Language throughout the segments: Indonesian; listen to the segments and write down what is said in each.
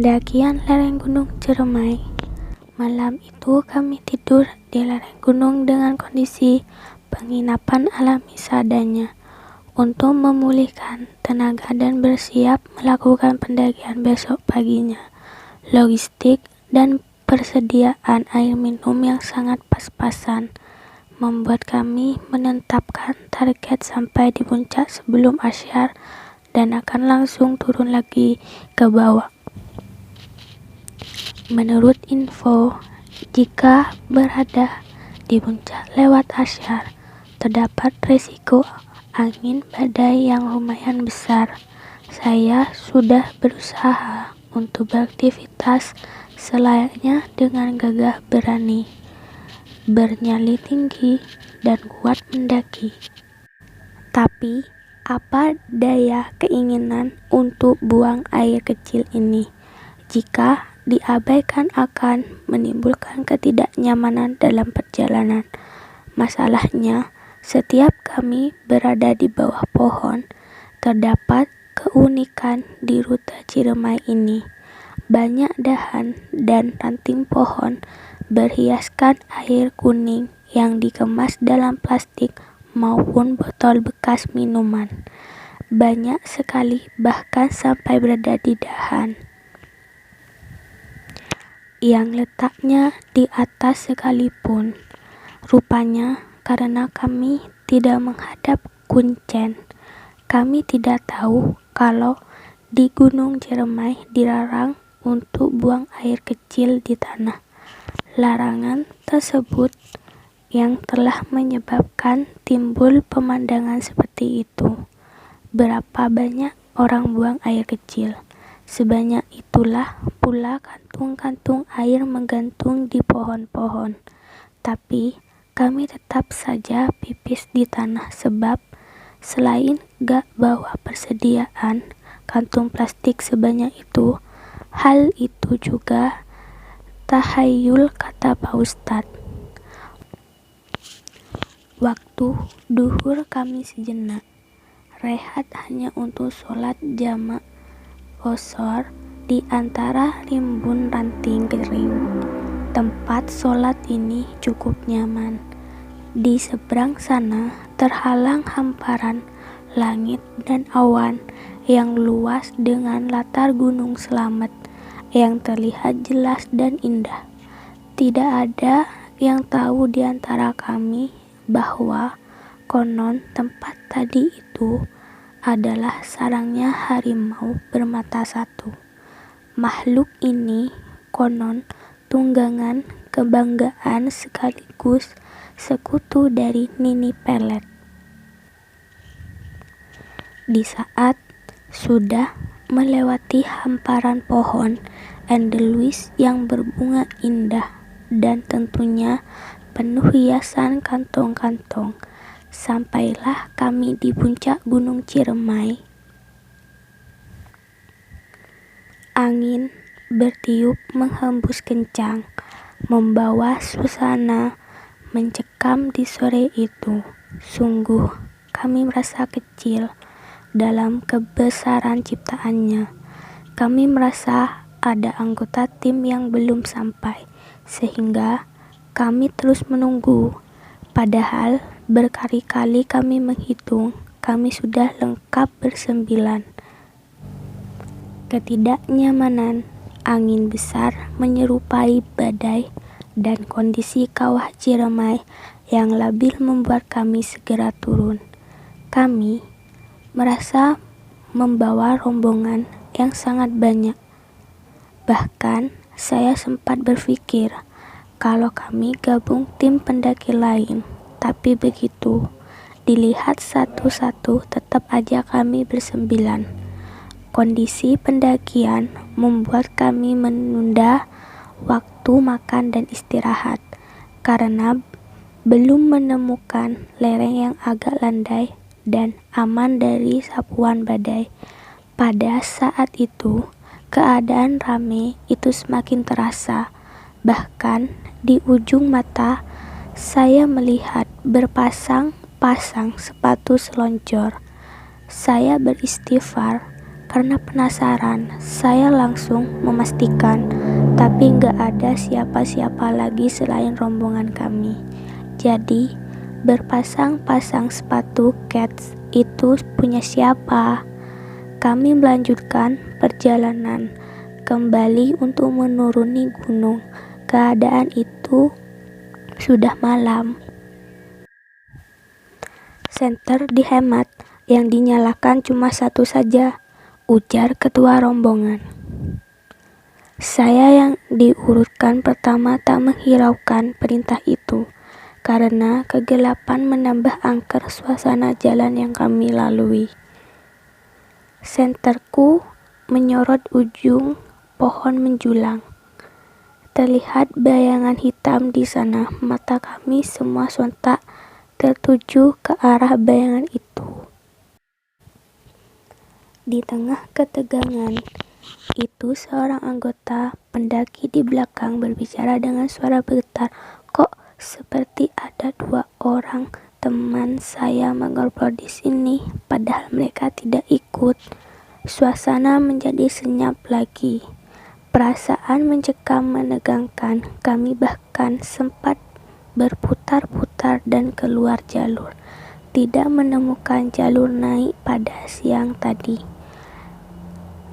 Pendakian lereng Gunung Ciremai. Malam itu kami tidur di lereng gunung dengan kondisi penginapan alami seadanya untuk memulihkan tenaga dan bersiap melakukan pendakian besok paginya. Logistik dan persediaan air minum yang sangat pas-pasan membuat kami menetapkan target sampai di puncak sebelum asyar dan akan langsung turun lagi ke bawah. Menurut info, jika berada di puncak lewat asyar, terdapat risiko angin badai yang lumayan besar. Saya sudah berusaha untuk beraktivitas selayaknya dengan gagah berani, bernyali tinggi, dan kuat mendaki. Tapi, apa daya keinginan untuk buang air kecil ini? Jika diabaikan akan menimbulkan ketidaknyamanan dalam perjalanan. Masalahnya, setiap kami berada di bawah pohon, terdapat keunikan di rute Ciremai ini. Banyak dahan dan ranting pohon berhiaskan air kuning yang dikemas dalam plastik maupun botol bekas minuman. Banyak sekali, bahkan sampai berada di dahan yang letaknya di atas sekalipun. Rupanya karena kami tidak menghadap Kuncen, kami tidak tahu kalau di Gunung Ciremai dilarang untuk buang air kecil di tanah. Larangan tersebut yang telah menyebabkan timbul pemandangan seperti itu. Berapa banyak orang buang air kecil? Sebanyak itulah pula kantung-kantung air menggantung di pohon-pohon. Tapi kami tetap saja pipis di tanah sebab selain gak bawa persediaan kantung plastik sebanyak itu, hal itu juga tahayul, kata Pak Ustadz. Waktu duhur kami sejenak rehat hanya untuk sholat jamak qashar di antara rimbun ranting kering. Tempat sholat ini cukup nyaman. Di seberang sana terhalang hamparan langit dan awan yang luas dengan latar Gunung Slamet yang terlihat jelas dan indah. Tidak ada yang tahu di antara kami bahwa konon tempat tadi itu adalah sarangnya harimau bermata satu. Makhluk ini konon tunggangan kebanggaan sekaligus sekutu dari Nini Pelet. Di saat sudah melewati hamparan pohon Endelweiss yang berbunga indah dan tentunya penuh hiasan kantong-kantong, sampailah kami di puncak Gunung Ciremai. Angin bertiup menghembus kencang, membawa suasana mencekam di sore itu. Sungguh kami merasa kecil dalam kebesaran ciptaannya. Kami merasa ada anggota tim yang belum sampai, sehingga kami terus menunggu. Padahal berkali-kali kami menghitung, kami sudah lengkap bersembilan. Ketidaknyamanan, angin besar menyerupai badai, dan kondisi kawah Ciremai yang labil membuat kami segera turun. Kami merasa membawa rombongan yang sangat banyak. Bahkan saya sempat berpikir kalau kami gabung tim pendaki lain, tapi begitu dilihat satu-satu tetap aja kami bersembilan. Kondisi pendakian membuat kami menunda waktu makan dan istirahat karena belum menemukan lereng yang agak landai dan aman dari sapuan badai. Pada saat itu, keadaan rame itu semakin terasa. Bahkan di ujung mata saya melihat berpasang-pasang sepatu seloncor. Saya beristighfar Karena penasaran, saya langsung memastikan, tapi nggak ada siapa-siapa lagi selain rombongan kami. Jadi, berpasang-pasang sepatu kets itu punya siapa? Kami melanjutkan perjalanan kembali untuk menuruni gunung. Keadaan itu sudah malam. Senter dihemat, yang dinyalakan cuma satu saja, ujar ketua rombongan. Saya yang diurutkan pertama tak menghiraukan perintah itu, karena kegelapan menambah angker suasana jalan yang kami lalui. Senterku menyorot ujung pohon menjulang. Terlihat bayangan hitam di sana. Mata kami semua sontak tertuju ke arah bayangan itu. Di tengah ketegangan itu, seorang anggota pendaki di belakang berbicara dengan suara bergetar. Kok seperti ada 2 orang teman saya mengobrol di sini, padahal mereka tidak ikut. Suasana menjadi senyap lagi. Perasaan mencekam menegangkan. Kami bahkan sempat berputar-putar dan keluar jalur. Tidak menemukan jalur naik pada siang tadi.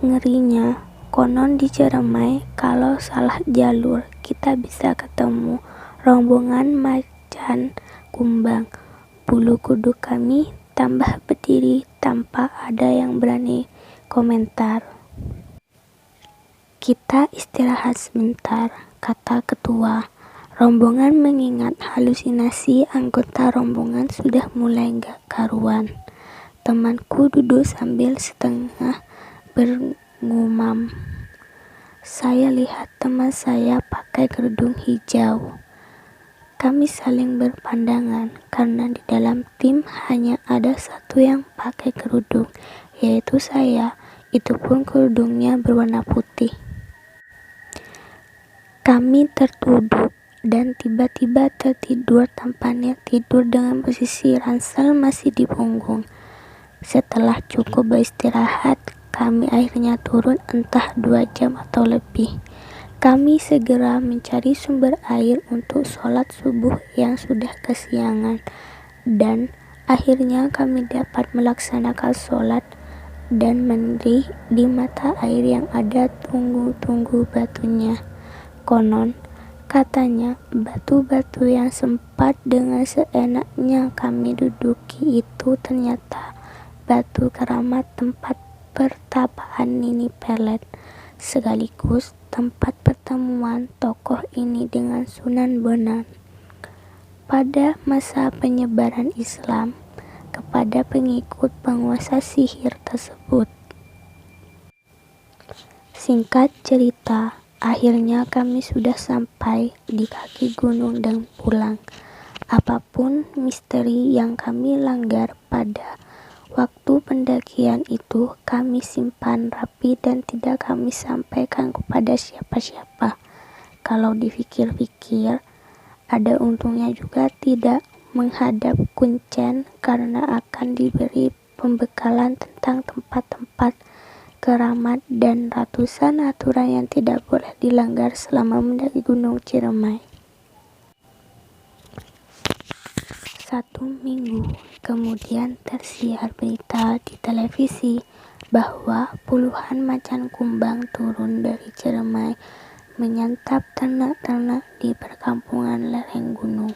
Ngerinya, konon di Ciremai kalau salah jalur kita bisa ketemu rombongan macan kumbang. Bulu kuduk kami tambah berdiri tanpa ada yang berani komentar. Kita istirahat sebentar, kata ketua. Rombongan mengingat halusinasi anggota rombongan sudah mulai gak karuan. Temanku duduk sambil setengah bergumam. Saya lihat teman saya pakai kerudung hijau. Kami saling berpandangan karena di dalam tim hanya ada satu yang pakai kerudung, yaitu saya. Itu pun kerudungnya berwarna putih. Kami terduduk dan tiba-tiba tertidur tanpa niat tidur dengan posisi ransel masih di punggung. Setelah cukup beristirahat, kami akhirnya turun entah 2 jam atau lebih. Kami segera mencari sumber air untuk sholat subuh yang sudah kesiangan. Dan akhirnya kami dapat melaksanakan sholat dan mandi di mata air yang ada tunggu-tunggu batunya. Konon, katanya batu-batu yang sempat dengan seenaknya kami duduki itu ternyata batu keramat tempat pertapaan Nini Pelet, sekaligus tempat pertemuan tokoh ini dengan Sunan Bonang pada masa penyebaran Islam kepada pengikut penguasa sihir tersebut. Singkat cerita, akhirnya kami sudah sampai di kaki gunung dan pulang. Apapun misteri yang kami langgar pada waktu pendakian itu, kami simpan rapi dan tidak kami sampaikan kepada siapa-siapa. Kalau dipikir-pikir, ada untungnya juga tidak menghadap Kuncen karena akan diberi pembekalan tentang tempat-tempat keramat dan ratusan aturan yang tidak boleh dilanggar selama mendaki Gunung Ciremai. 1 minggu kemudian tersiar berita di televisi bahwa puluhan macan kumbang turun dari Ciremai menyantap ternak-ternak di perkampungan lereng gunung.